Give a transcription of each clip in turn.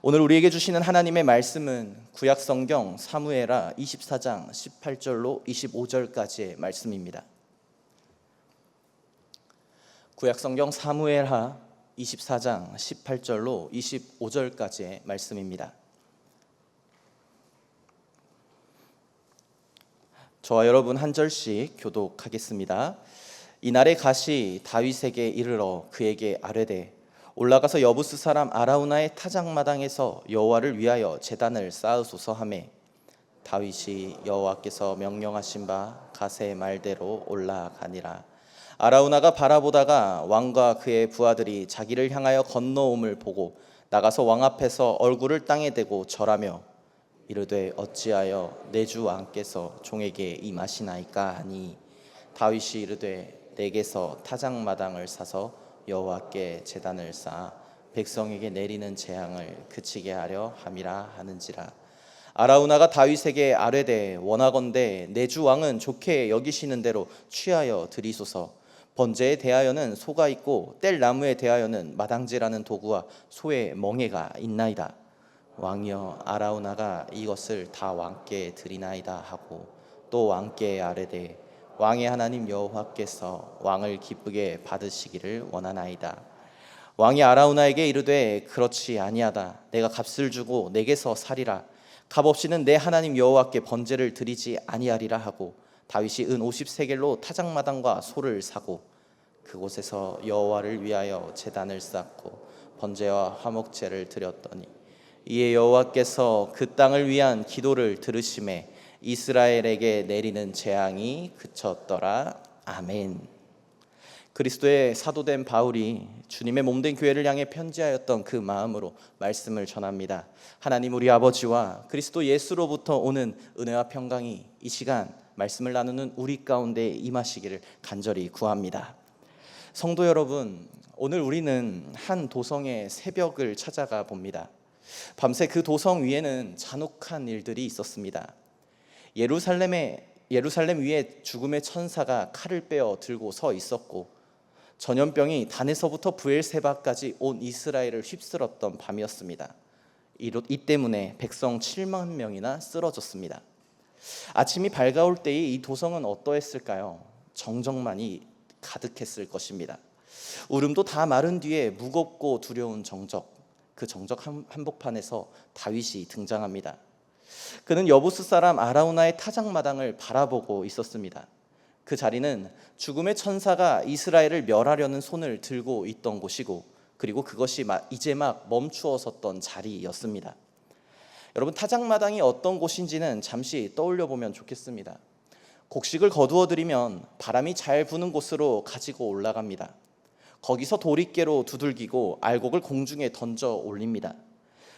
오늘 우리에게 주시는 하나님의 말씀은 구약성경 사무엘하 24장 18절로 25절까지의 말씀입니다. 구약성경 사무엘하 24장 18절로 25절까지의 말씀입니다. 저와 여러분 한 절씩 교독하겠습니다. 이날에 갓이 다윗에게 이르러 그에게 아뢰되 올라가서 여부스 사람 아라우나의 타작마당에서 여호와를 위하여 제단을 쌓으소서 하매 다윗이 여호와께서 명령하신 바 갓의 말대로 올라가니라. 아라우나가 바라보다가 왕과 그의 부하들이 자기를 향하여 건너옴을 보고 나가서 왕 앞에서 얼굴을 땅에 대고 절하며 이르되 어찌하여 내 주 왕께서 종에게 임하시나이까 하니 다윗이 이르되 내게서 타작마당을 사서 여호와께 제단을 쌓아 백성에게 내리는 재앙을 그치게 하려 함이라 하는지라. 아라우나가 다윗에게 아뢰되 원하건대 내 주 왕은 좋게 여기시는 대로 취하여 드리소서. 번제에 대하여는 소가 있고 뗄 나무에 대하여는 마당제라는 도구와 소의 멍에가 있나이다. 왕이여 아라우나가 이것을 다 왕께 드리나이다 하고 또 왕께 아뢰되 왕의 하나님 여호와께서 왕을 기쁘게 받으시기를 원하나이다. 왕이 아라우나에게 이르되 그렇지 아니하다. 내가 값을 주고 내게서 살이라. 값 없이는 내 하나님 여호와께 번제를 드리지 아니하리라 하고 다윗이 은 50세겔로 타작마당과 소를 사고 그곳에서 여호와를 위하여 제단을 쌓고 번제와 화목제를 드렸더니 이에 여호와께서 그 땅을 위한 기도를 들으시매 이스라엘에게 내리는 재앙이 그쳤더라. 아멘. 그리스도의 사도된 바울이 주님의 몸된 교회를 향해 편지하였던 그 마음으로 말씀을 전합니다. 하나님 우리 아버지와 그리스도 예수로부터 오는 은혜와 평강이 이 시간 말씀을 나누는 우리 가운데 임하시기를 간절히 구합니다. 성도 여러분, 오늘 우리는 한 도성의 새벽을 찾아가 봅니다. 밤새 그 도성 위에는 잔혹한 일들이 있었습니다. 예루살렘 위에 죽음의 천사가 칼을 빼어 들고 서 있었고 전염병이 단에서부터 브엘세바까지 온 이스라엘을 휩쓸었던 밤이었습니다. 이 때문에 백성 7만 명이나 쓰러졌습니다. 아침이 밝아올 때의 이 도성은 어떠했을까요? 정적만이 가득했을 것입니다. 울음도 다 마른 뒤에 무겁고 두려운 정적, 그 정적 한복판에서 다윗이 등장합니다. 그는 여부스 사람 아라우나의 타작마당을 바라보고 있었습니다. 그 자리는 죽음의 천사가 이스라엘을 멸하려는 손을 들고 있던 곳이고 그리고 그것이 이제 막 멈추어 섰던 자리였습니다. 여러분, 타작마당이 어떤 곳인지는 잠시 떠올려 보면 좋겠습니다. 곡식을 거두어 들이면 바람이 잘 부는 곳으로 가지고 올라갑니다. 거기서 도리깨로 두들기고 알곡을 공중에 던져 올립니다.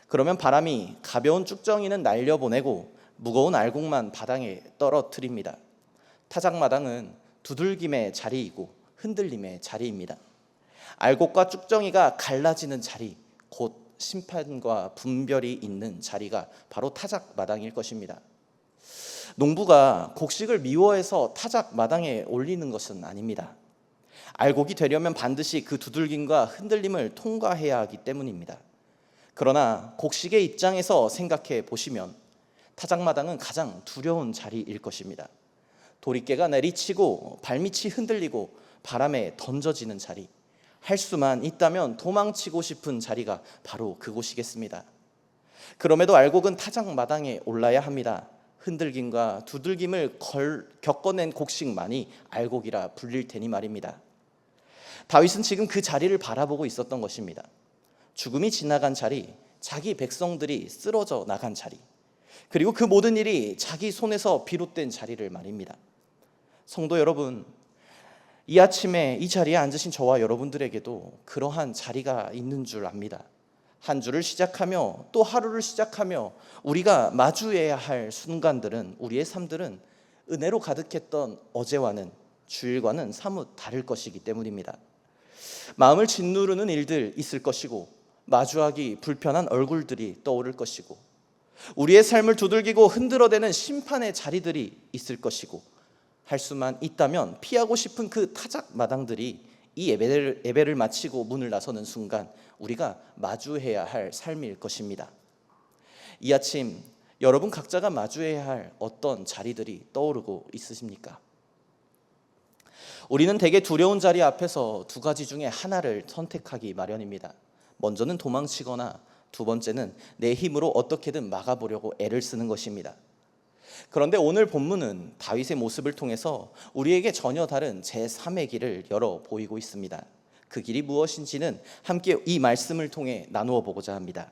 그러면 바람이 가벼운 쭉정이는 날려보내고 무거운 알곡만 바닥에 떨어뜨립니다. 타작마당은 두들김의 자리이고 흔들림의 자리입니다. 알곡과 쭉정이가 갈라지는 자리, 곧 심판과 분별이 있는 자리가 바로 타작마당일 것입니다. 농부가 곡식을 미워해서 타작마당에 올리는 것은 아닙니다. 알곡이 되려면 반드시 그 두들김과 흔들림을 통과해야 하기 때문입니다. 그러나 곡식의 입장에서 생각해 보시면 타작마당은 가장 두려운 자리일 것입니다. 도리깨가 내리치고 발밑이 흔들리고 바람에 던져지는 자리, 할 수만 있다면 도망치고 싶은 자리가 바로 그곳이겠습니다. 그럼에도 알곡은 타작마당에 올라야 합니다. 흔들김과 두들김을 겪어낸 곡식만이 알곡이라 불릴 테니 말입니다. 다윗은 지금 그 자리를 바라보고 있었던 것입니다. 죽음이 지나간 자리, 자기 백성들이 쓰러져 나간 자리, 그리고 그 모든 일이 자기 손에서 비롯된 자리를 말입니다. 성도 여러분, 이 아침에 이 자리에 앉으신 저와 여러분들에게도 그러한 자리가 있는 줄 압니다. 한 주를 시작하며 또 하루를 시작하며 우리가 마주해야 할 순간들은, 우리의 삶들은 은혜로 가득했던 어제와는, 주일과는 사뭇 다를 것이기 때문입니다. 마음을 짓누르는 일들 있을 것이고 마주하기 불편한 얼굴들이 떠오를 것이고 우리의 삶을 두들기고 흔들어대는 심판의 자리들이 있을 것이고 할 수만 있다면 피하고 싶은 그 타작마당들이 이 예배를 마치고 문을 나서는 순간 우리가 마주해야 할 삶일 것입니다. 이 아침 여러분 각자가 마주해야 할 어떤 자리들이 떠오르고 있으십니까? 우리는 대개 두려운 자리 앞에서 두 가지 중에 하나를 선택하기 마련입니다. 먼저는 도망치거나 두 번째는 내 힘으로 어떻게든 막아보려고 애를 쓰는 것입니다. 그런데 오늘 본문은 다윗의 모습을 통해서 우리에게 전혀 다른 제3의 길을 열어 보이고 있습니다. 그 길이 무엇인지는 함께 이 말씀을 통해 나누어 보고자 합니다.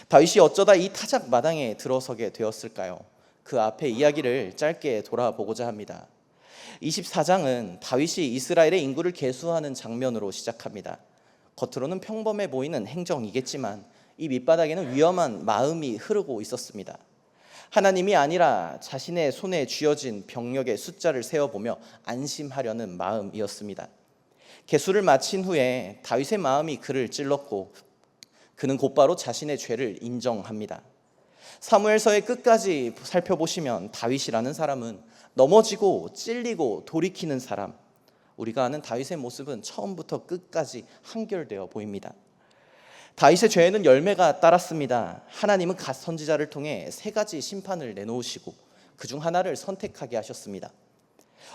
다윗이 어쩌다 이 타작 마당에 들어서게 되었을까요? 그 앞의 이야기를 짧게 돌아보고자 합니다. 24장은 다윗이 이스라엘의 인구를 계수하는 장면으로 시작합니다. 겉으로는 평범해 보이는 행정이겠지만 이 밑바닥에는 위험한 마음이 흐르고 있었습니다. 하나님이 아니라 자신의 손에 쥐어진 병력의 숫자를 세어보며 안심하려는 마음이었습니다. 계수를 마친 후에 다윗의 마음이 그를 찔렀고 그는 곧바로 자신의 죄를 인정합니다. 사무엘서의 끝까지 살펴보시면 다윗이라는 사람은 넘어지고 찔리고 돌이키는 사람, 우리가 아는 다윗의 모습은 처음부터 끝까지 한결되어 보입니다. 다윗의 죄에는 열매가 따랐습니다. 하나님은 갓 선지자를 통해 세 가지 심판을 내놓으시고 그중 하나를 선택하게 하셨습니다.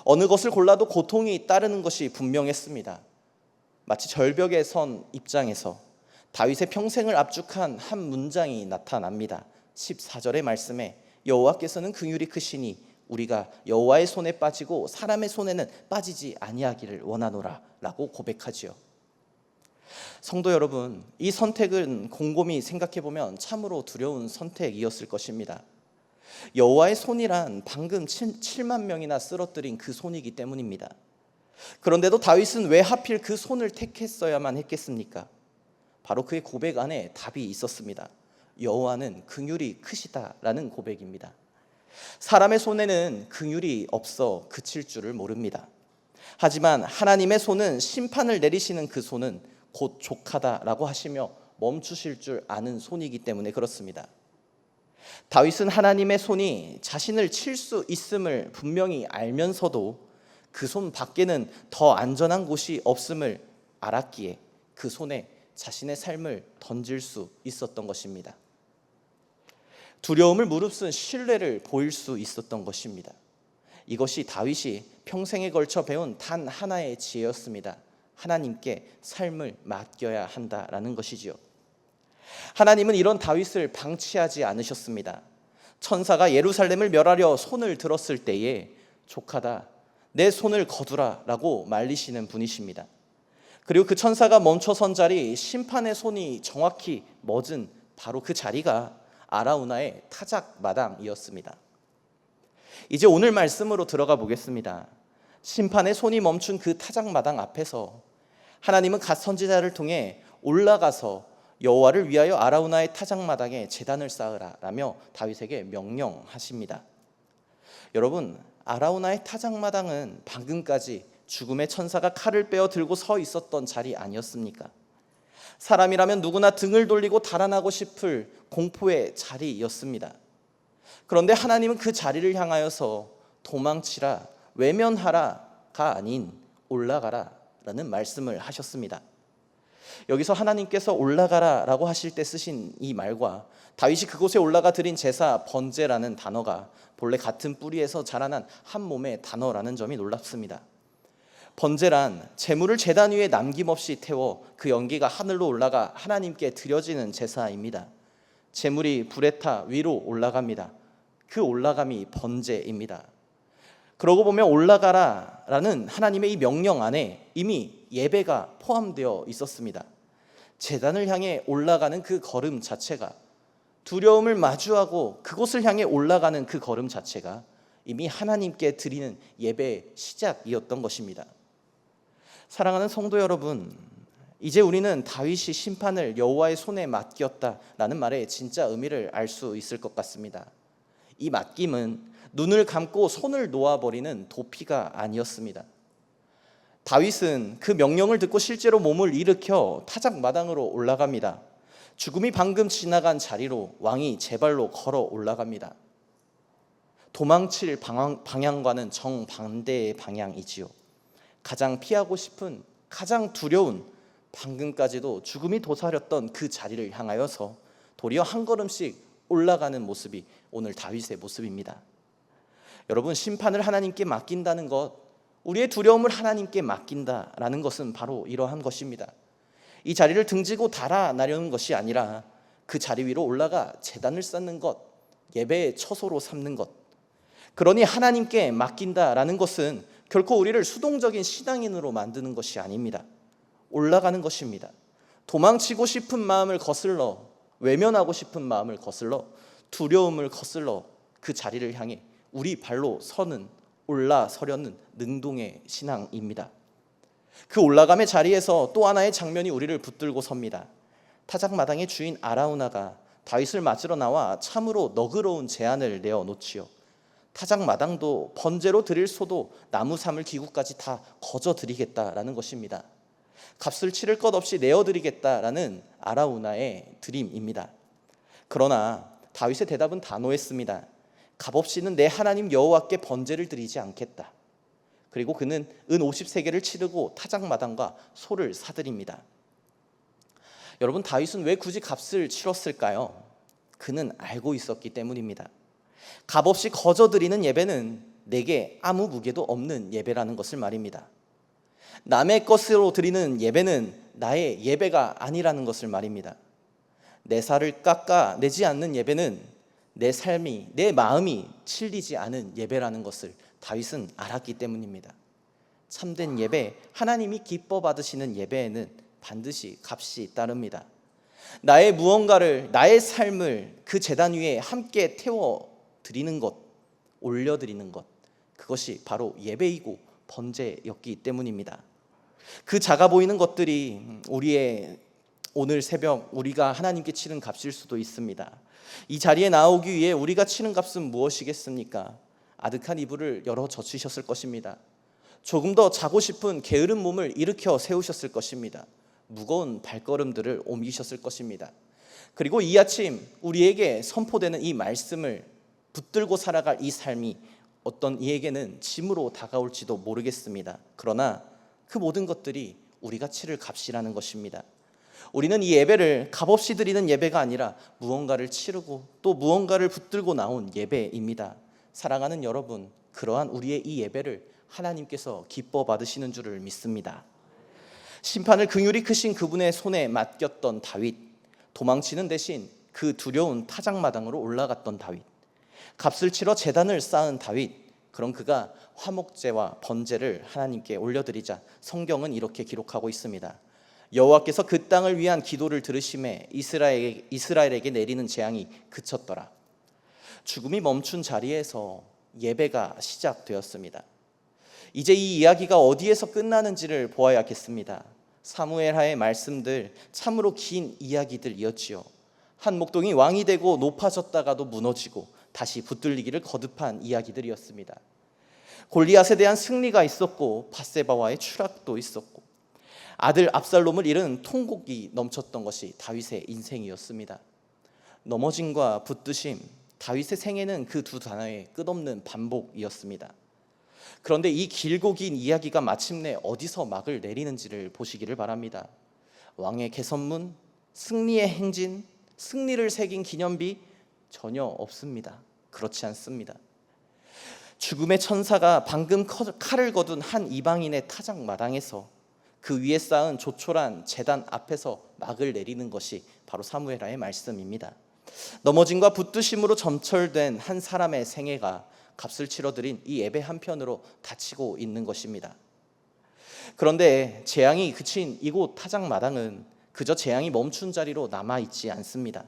어느 것을 골라도 고통이 따르는 것이 분명했습니다. 마치 절벽에 선 입장에서 다윗의 평생을 압축한 한 문장이 나타납니다. 14절의 말씀에 여호와께서는 긍휼이 크시니 우리가 여호와의 손에 빠지고 사람의 손에는 빠지지 아니하기를 원하노라 라고 고백하지요. 성도 여러분, 이 선택은 곰곰이 생각해보면 참으로 두려운 선택이었을 것입니다. 여호와의 손이란 방금 7만 명이나 쓰러뜨린 그 손이기 때문입니다. 그런데도 다윗은 왜 하필 그 손을 택했어야만 했겠습니까? 바로 그의 고백 안에 답이 있었습니다. 여호와는 긍휼이 크시다라는 고백입니다. 사람의 손에는 긍휼이 없어 그칠 줄을 모릅니다. 하지만 하나님의 손은 심판을 내리시는 그 손은 곧 족하다라고 하시며 멈추실 줄 아는 손이기 때문에 그렇습니다. 다윗은 하나님의 손이 자신을 칠 수 있음을 분명히 알면서도 그 손 밖에는 더 안전한 곳이 없음을 알았기에 그 손에 자신의 삶을 던질 수 있었던 것입니다. 두려움을 무릅쓴 신뢰를 보일 수 있었던 것입니다. 이것이 다윗이 평생에 걸쳐 배운 단 하나의 지혜였습니다. 하나님께 삶을 맡겨야 한다라는 것이지요. 하나님은 이런 다윗을 방치하지 않으셨습니다. 천사가 예루살렘을 멸하려 손을 들었을 때에 족하다, 내 손을 거두라 라고 말리시는 분이십니다. 그리고 그 천사가 멈춰선 자리, 심판의 손이 정확히 멎은 바로 그 자리가 아라우나의 타작 마당이었습니다. 이제 오늘 말씀으로 들어가 보겠습니다. 심판의 손이 멈춘 그 타작 마당 앞에서 하나님은 갓 선지자를 통해 올라가서 여호와를 위하여 아라우나의 타작 마당에 제단을 쌓으라라며 다윗에게 명령하십니다. 여러분, 아라우나의 타작 마당은 방금까지 죽음의 천사가 칼을 빼어 들고 서 있었던 자리 아니었습니까? 사람이라면 누구나 등을 돌리고 달아나고 싶을 공포의 자리였습니다. 그런데 하나님은 그 자리를 향하여서 도망치라, 외면하라가 아닌 올라가라 라는 말씀을 하셨습니다. 여기서 하나님께서 올라가라라고 하실 때 쓰신 이 말과 다윗이 그곳에 올라가 드린 제사 번제라는 단어가 본래 같은 뿌리에서 자라난 한 몸의 단어라는 점이 놀랍습니다. 번제란 제물을 제단 위에 남김없이 태워 그 연기가 하늘로 올라가 하나님께 드려지는 제사입니다. 제물이 불에 타 위로 올라갑니다. 그 올라감이 번제입니다. 그러고 보면 올라가라라는 하나님의 이 명령 안에 이미 예배가 포함되어 있었습니다. 제단을 향해 올라가는 그 걸음 자체가, 두려움을 마주하고 그곳을 향해 올라가는 그 걸음 자체가 이미 하나님께 드리는 예배의 시작이었던 것입니다. 사랑하는 성도 여러분, 이제 우리는 다윗이 심판을 여호와의 손에 맡겼다라는 말의 진짜 의미를 알 수 있을 것 같습니다. 이 맡김은 눈을 감고 손을 놓아버리는 도피가 아니었습니다. 다윗은 그 명령을 듣고 실제로 몸을 일으켜 타작 마당으로 올라갑니다. 죽음이 방금 지나간 자리로 왕이 제 발로 걸어 올라갑니다. 도망칠 방향과는 정반대의 방향이지요. 가장 피하고 싶은, 가장 두려운 방금까지도 죽음이 도사렸던 그 자리를 향하여서 도리어 한 걸음씩 올라가는 모습이 오늘 다윗의 모습입니다. 여러분, 심판을 하나님께 맡긴다는 것, 우리의 두려움을 하나님께 맡긴다라는 것은 바로 이러한 것입니다. 이 자리를 등지고 달아나려는 것이 아니라 그 자리 위로 올라가 제단을 쌓는 것, 예배의 처소로 삼는 것. 그러니 하나님께 맡긴다라는 것은 결코 우리를 수동적인 신앙인으로 만드는 것이 아닙니다. 올라가는 것입니다. 도망치고 싶은 마음을 거슬러, 외면하고 싶은 마음을 거슬러, 두려움을 거슬러 그 자리를 향해 우리 발로 서는, 올라서려는 능동의 신앙입니다. 그 올라감의 자리에서 또 하나의 장면이 우리를 붙들고 섭니다. 타작마당의 주인 아라우나가 다윗을 맞으러 나와 참으로 너그러운 제안을 내어놓지요. 타작마당도 번제로 드릴 소도 나무 사물 기구까지 다 거저 드리겠다라는 것입니다. 값을 치를 것 없이 내어드리겠다라는 아라우나의 드림입니다. 그러나 다윗의 대답은 단호했습니다. 값없이는 내 하나님 여호와께 번제를 드리지 않겠다. 그리고 그는 은 50세겔을 치르고 타작마당과 소를 사드립니다. 여러분, 다윗은 왜 굳이 값을 치렀을까요? 그는 알고 있었기 때문입니다. 값없이 거저 드리는 예배는 내게 아무 무게도 없는 예배라는 것을 말입니다. 남의 것으로 드리는 예배는 나의 예배가 아니라는 것을 말입니다. 내 살을 깎아내지 않는 예배는 내 삶이, 내 마음이 찔리지 않은 예배라는 것을 다윗은 알았기 때문입니다. 참된 예배, 하나님이 기뻐 받으시는 예배에는 반드시 값이 따릅니다. 나의 무언가를, 나의 삶을 그 제단 위에 함께 태워 드리는 것, 올려드리는 것, 그것이 바로 예배이고 번제였기 때문입니다. 그 작아 보이는 것들이 우리의 오늘 새벽 우리가 하나님께 치른 값일 수도 있습니다. 이 자리에 나오기 위해 우리가 치른 값은 무엇이겠습니까? 아득한 이불을 열어 젖히셨을 것입니다. 조금 더 자고 싶은 게으른 몸을 일으켜 세우셨을 것입니다. 무거운 발걸음들을 옮기셨을 것입니다. 그리고 이 아침 우리에게 선포되는 이 말씀을 붙들고 살아갈 이 삶이 어떤 이에게는 짐으로 다가올지도 모르겠습니다. 그러나 그 모든 것들이 우리가 치를 값이라는 것입니다. 우리는 이 예배를 값없이 드리는 예배가 아니라 무언가를 치르고 또 무언가를 붙들고 나온 예배입니다. 사랑하는 여러분, 그러한 우리의 이 예배를 하나님께서 기뻐 받으시는 줄을 믿습니다. 심판을 긍휼이 크신 그분의 손에 맡겼던 다윗, 도망치는 대신 그 두려운 타작마당으로 올라갔던 다윗, 값을 치러 제단을 쌓은 다윗, 그런 그가 화목제와 번제를 하나님께 올려드리자 성경은 이렇게 기록하고 있습니다. 여호와께서 그 땅을 위한 기도를 들으심에 이스라엘에게 내리는 재앙이 그쳤더라. 죽음이 멈춘 자리에서 예배가 시작되었습니다. 이제 이 이야기가 어디에서 끝나는지를 보아야겠습니다. 사무엘하의 말씀들, 참으로 긴 이야기들이었지요. 한 목동이 왕이 되고 높아졌다가도 무너지고 다시 붙들리기를 거듭한 이야기들이었습니다. 골리앗에 대한 승리가 있었고 밧세바와의 추락도 있었고 아들 압살롬을 잃은 통곡이 넘쳤던 것이 다윗의 인생이었습니다. 넘어짐과 붙드심, 다윗의 생애는 그 두 단어의 끝없는 반복이었습니다. 그런데 이 길고 긴 이야기가 마침내 어디서 막을 내리는지를 보시기를 바랍니다. 왕의 개선문, 승리의 행진, 승리를 새긴 기념비 전혀 없습니다. 그렇지 않습니다. 죽음의 천사가 방금 칼을 거둔 한 이방인의 타작마당에서 그 위에 쌓은 조촐한 제단 앞에서 막을 내리는 것이 바로 사무엘하의 말씀입니다. 넘어짐과 붙드심으로 점철된 한 사람의 생애가 값을 치러드린 이 예배 한편으로 닫히고 있는 것입니다. 그런데 재앙이 그친 이곳 타작마당은 그저 재앙이 멈춘 자리로 남아있지 않습니다.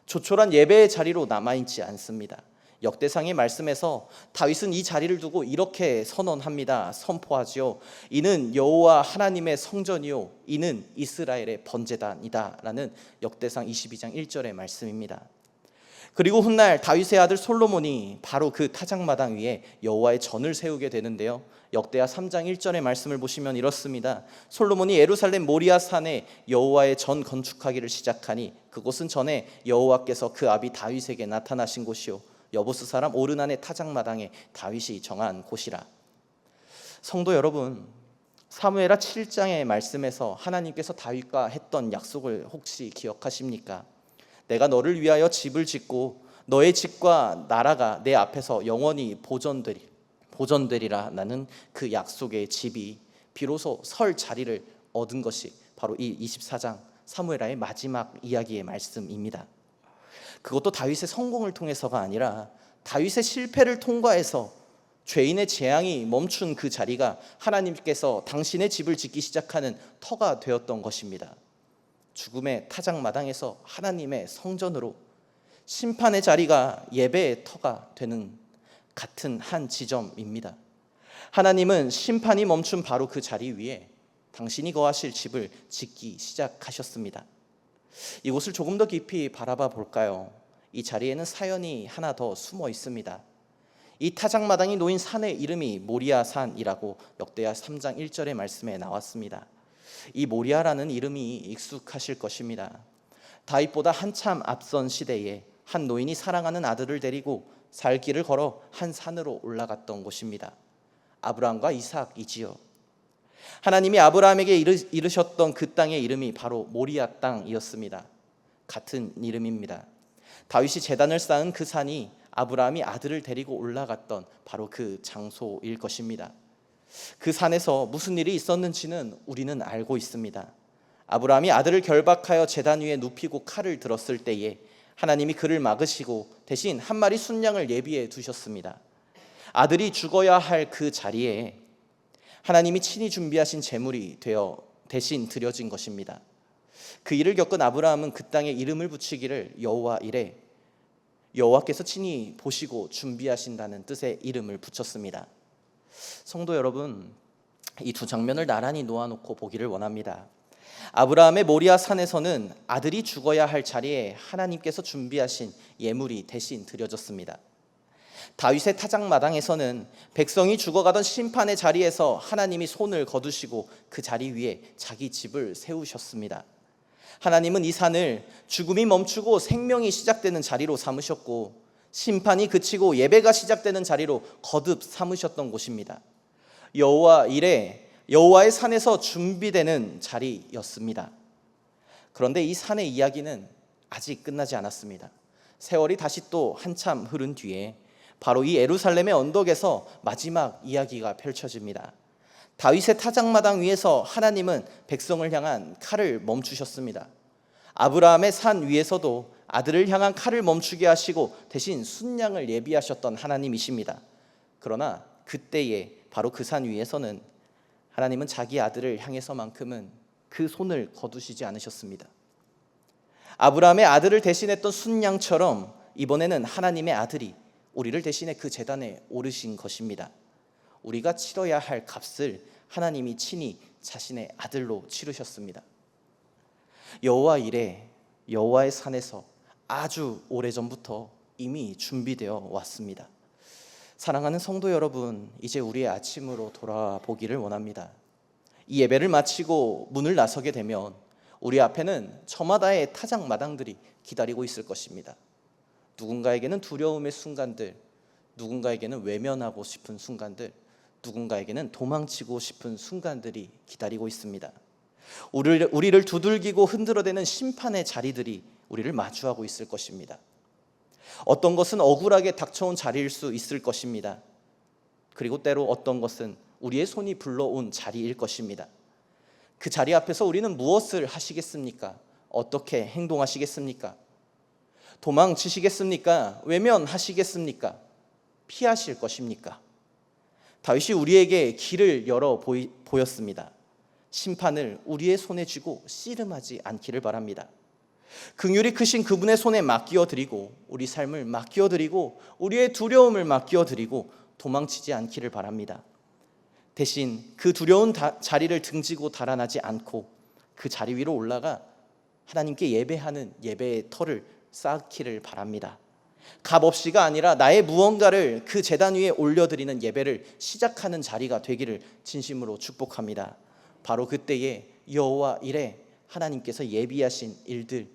조촐한 예배의 자리로 남아있지 않습니다. 역대상의 말씀에서 다윗은 이 자리를 두고 이렇게 선언합니다. 선포하지요. 이는 여호와 하나님의 성전이요 이는 이스라엘의 번제단이다 라는 역대상 22장 1절의 말씀입니다. 그리고 훗날 다윗의 아들 솔로몬이 바로 그 타작마당 위에 여호와의 전을 세우게 되는데요. 역대하 3장 1절의 말씀을 보시면 이렇습니다. 솔로몬이 예루살렘 모리아 산에 여호와의 전 건축하기를 시작하니 그곳은 전에 여호와께서 그 아비 다윗에게 나타나신 곳이요 여부스 사람 오르난의 타작마당에 다윗이 정한 곳이라. 성도 여러분, 사무엘하 7장의 말씀에서 하나님께서 다윗과 했던 약속을 혹시 기억하십니까? 내가 너를 위하여 집을 짓고 너의 집과 나라가 내 앞에서 영원히 보존되리라. 나는 그 약속의 집이 비로소 설 자리를 얻은 것이 바로 이 24장 사무엘하의 마지막 이야기의 말씀입니다. 그것도 다윗의 성공을 통해서가 아니라 다윗의 실패를 통과해서 죄인의 재앙이 멈춘 그 자리가 하나님께서 당신의 집을 짓기 시작하는 터가 되었던 것입니다. 죽음의 타작마당에서 하나님의 성전으로, 심판의 자리가 예배의 터가 되는 같은 한 지점입니다. 하나님은 심판이 멈춘 바로 그 자리 위에 당신이 거하실 집을 짓기 시작하셨습니다. 이곳을 조금 더 깊이 바라봐 볼까요? 이 자리에는 사연이 하나 더 숨어 있습니다. 이 타작마당이 놓인 산의 이름이 모리아산이라고 역대하 3장 1절의 말씀에 나왔습니다. 이 모리아라는 이름이 익숙하실 것입니다. 다윗보다 한참 앞선 시대에 한 노인이 사랑하는 아들을 데리고 살 길을 걸어 한 산으로 올라갔던 곳입니다. 아브라함과 이삭이지요. 하나님이 아브라함에게 이르셨던 그 땅의 이름이 바로 모리아 땅이었습니다. 같은 이름입니다. 다윗이 제단을 쌓은 그 산이 아브라함이 아들을 데리고 올라갔던 바로 그 장소일 것입니다. 그 산에서 무슨 일이 있었는지는 우리는 알고 있습니다. 아브라함이 아들을 결박하여 제단 위에 눕히고 칼을 들었을 때에 하나님이 그를 막으시고 대신 한 마리 순양을 예비해 두셨습니다. 아들이 죽어야 할 그 자리에 하나님이 친히 준비하신 제물이 되어 대신 드려진 것입니다. 그 일을 겪은 아브라함은 그 땅에 이름을 붙이기를 여호와 이레, 여호와께서 친히 보시고 준비하신다는 뜻의 이름을 붙였습니다. 성도 여러분, 이 두 장면을 나란히 놓아놓고 보기를 원합니다. 아브라함의 모리아 산에서는 아들이 죽어야 할 자리에 하나님께서 준비하신 예물이 대신 드려졌습니다. 다윗의 타작마당에서는 백성이 죽어가던 심판의 자리에서 하나님이 손을 거두시고 그 자리 위에 자기 집을 세우셨습니다. 하나님은 이 산을 죽음이 멈추고 생명이 시작되는 자리로 삼으셨고 심판이 그치고 예배가 시작되는 자리로 거듭 삼으셨던 곳입니다. 여호와 이레, 여호와의 산에서 준비되는 자리였습니다. 그런데 이 산의 이야기는 아직 끝나지 않았습니다. 세월이 다시 또 한참 흐른 뒤에 바로 이 예루살렘의 언덕에서 마지막 이야기가 펼쳐집니다. 다윗의 타작마당 위에서 하나님은 백성을 향한 칼을 멈추셨습니다. 아브라함의 산 위에서도 아들을 향한 칼을 멈추게 하시고 대신 순양을 예비하셨던 하나님이십니다. 그러나 그때에 바로 그 산 위에서는 하나님은 자기 아들을 향해서만큼은 그 손을 거두시지 않으셨습니다. 아브라함의 아들을 대신했던 순양처럼 이번에는 하나님의 아들이 우리를 대신해 그 제단에 오르신 것입니다. 우리가 치러야 할 값을 하나님이 친히 자신의 아들로 치르셨습니다. 여호와 이레, 여호와의 산에서 아주 오래전부터 이미 준비되어 왔습니다. 사랑하는 성도 여러분, 이제 우리의 아침으로 돌아보기를 원합니다. 이 예배를 마치고 문을 나서게 되면 우리 앞에는 저마다의 타작마당들이 기다리고 있을 것입니다. 누군가에게는 두려움의 순간들, 누군가에게는 외면하고 싶은 순간들, 누군가에게는 도망치고 싶은 순간들이 기다리고 있습니다. 우리를 두들기고 흔들어대는 심판의 자리들이 우리를 마주하고 있을 것입니다. 어떤 것은 억울하게 닥쳐온 자리일 수 있을 것입니다. 그리고 때로 어떤 것은 우리의 손이 불러온 자리일 것입니다. 그 자리 앞에서 우리는 무엇을 하시겠습니까? 어떻게 행동하시겠습니까? 도망치시겠습니까? 외면하시겠습니까? 피하실 것입니까? 다윗이 우리에게 길을 열어 보였습니다. 심판을 우리의 손에 쥐고 씨름하지 않기를 바랍니다. 긍휼이 크신 그분의 손에 맡겨드리고 우리 삶을 맡겨드리고 우리의 두려움을 맡겨드리고 도망치지 않기를 바랍니다. 대신 그 두려운 자리를 등지고 달아나지 않고 그 자리 위로 올라가 하나님께 예배하는 예배의 터를 쌓기를 바랍니다. 값없이가 아니라 나의 무언가를 그 제단 위에 올려드리는 예배를 시작하는 자리가 되기를 진심으로 축복합니다. 바로 그때에 여호와 이레, 하나님께서 예비하신 일들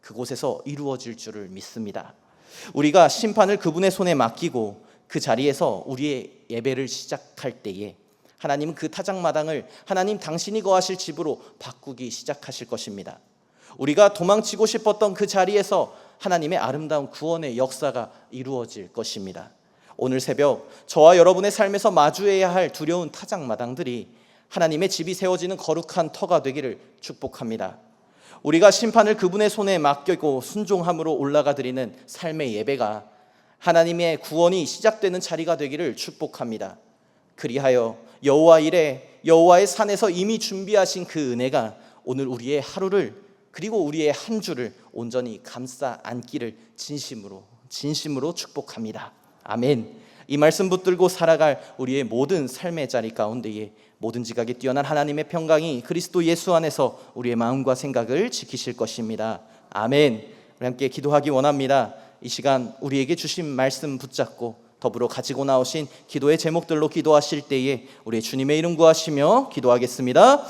그곳에서 이루어질 줄을 믿습니다. 우리가 심판을 그분의 손에 맡기고 그 자리에서 우리의 예배를 시작할 때에 하나님은 그 타작마당을 하나님 당신이 거하실 집으로 바꾸기 시작하실 것입니다. 우리가 도망치고 싶었던 그 자리에서 하나님의 아름다운 구원의 역사가 이루어질 것입니다. 오늘 새벽 저와 여러분의 삶에서 마주해야 할 두려운 타작마당들이 하나님의 집이 세워지는 거룩한 터가 되기를 축복합니다. 우리가 심판을 그분의 손에 맡기고 순종함으로 올라가 드리는 삶의 예배가 하나님의 구원이 시작되는 자리가 되기를 축복합니다. 그리하여 여호와 일에 여호와의 산에서 이미 준비하신 그 은혜가 오늘 우리의 하루를 그리고 우리의 한 주를 온전히 감싸 안기를 진심으로 축복합니다. 아멘. 이 말씀 붙들고 살아갈 우리의 모든 삶의 자리 가운데에 모든 지각에 뛰어난 하나님의 평강이 그리스도 예수 안에서 우리의 마음과 생각을 지키실 것입니다. 아멘. 우리 함께 기도하기 원합니다. 이 시간 우리에게 주신 말씀 붙잡고 더불어 가지고 나오신 기도의 제목들로 기도하실 때에 우리 주님의 이름 구하시며 기도하겠습니다.